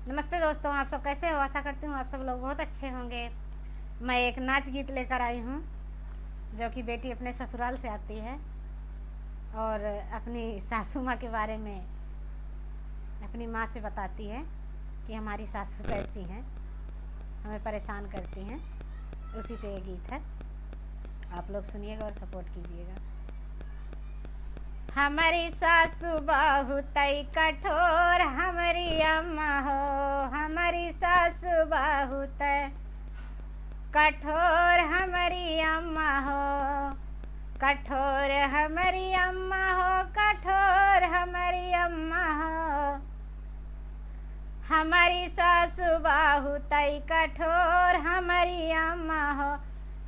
नमस्ते दोस्तों, आप सब कैसे हो। आशा करती हूँ आप सब लोग बहुत अच्छे होंगे। मैं एक नाच गीत लेकर आई हूँ जो कि बेटी अपने ससुराल से आती है और अपनी सासू माँ के बारे में अपनी माँ से बताती है कि हमारी सासू कैसी हैं, हमें परेशान करती हैं। उसी पे ये गीत है, आप लोग सुनिएगा और सपोर्ट कीजिएगा। हमारी सासू बहुत कठोर हमारी अम्मा हो, हमारी सासू बहुत कठोर हमारी अम्मा हो, कठोर हमारी अम्मा हो, कठोर हमारी अम्मा हो। हमारी सासू बहुत कठोर हमारी अम्मा हो,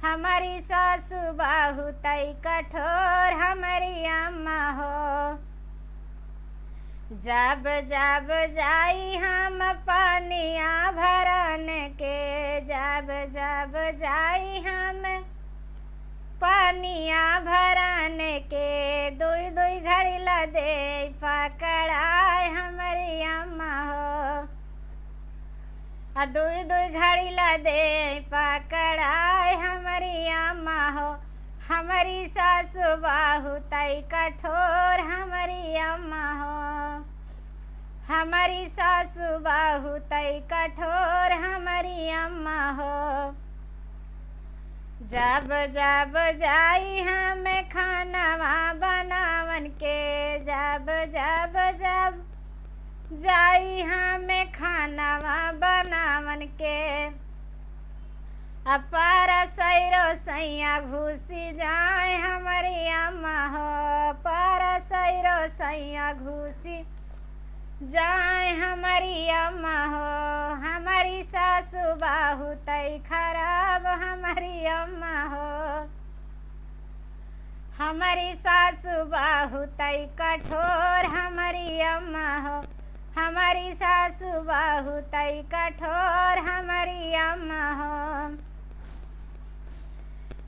हमारी सासू बहुत कठोर हमारी अम्मा हो। जब जब जाई हम पानिया भरन के, जब जब जाई हम पानिया भरन के, दुई दुई घड़ी ला दे पकड़ाए हमारी अम्मा हो, दुई दुई घड़ी ला दे पकड़ाए हमारी अम्मा हो। हमारी सासू बहुत कठोर हमारी अम्मा हो, हमारी सासू बहुत कठोर हमारी अम्मा हो। जब जब जाई हम खानावा बनावन के, जब जब जब जाई हम खानावा बनावन के, अपार सैरो सैया घुसी जाए हमारी अम्मा हो, पार सैरो सैया घुसी जाए हमारी अम्मा हो। हमारी सासू बहुत खराब हमारी अम्मा हो, हमारी सासू बहुत कठोर हमारी अम्मा हो, हमारी सासू बहुत कठोर हमारी अम्मा हो।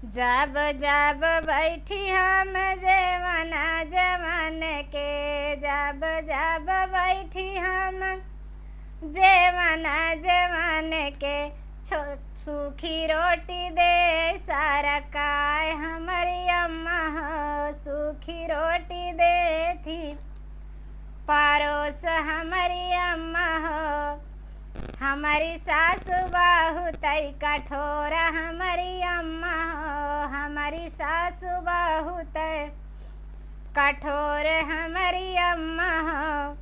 जब जब बैठी हम जवाना जवान के, जब जब बैठी हम जवाना जवान के, सूखी रोटी दे सारा काय हमारी अम्मा हो, सूखी रोटी दे थी परोस हमारी अम्मा हो। हमारी सासू बहुत कठोर हमारी अम्मा हो, हमारी सासू बहुत कठोर हमारी अम्मा हो।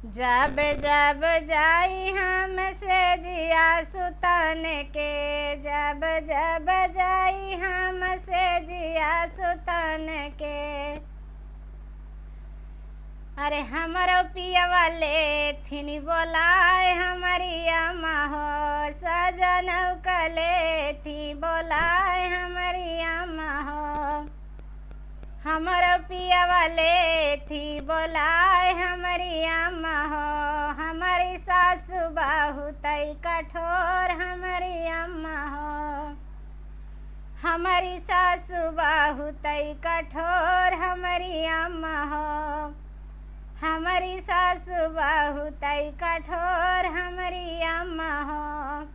जब जब जाई हम से जिया सुतन के, जब जब जाई हम से जिया सुतन के, अरे हमारो पिया वाले थिनी बोलाए हमारी अम्मा हो, सजन कले थी बोलाए हमारी अम्मा हो। हमारो पिया वाले थी बोलाए हमारी अम्मा हो, हमारी सासू बहुत कठोर हमारी अम्मा हो, हमारी सासू बहुत कठोर हमारी अम्मा हो, हमारी सासू बहुत कठोर हमारी अम्मा हो।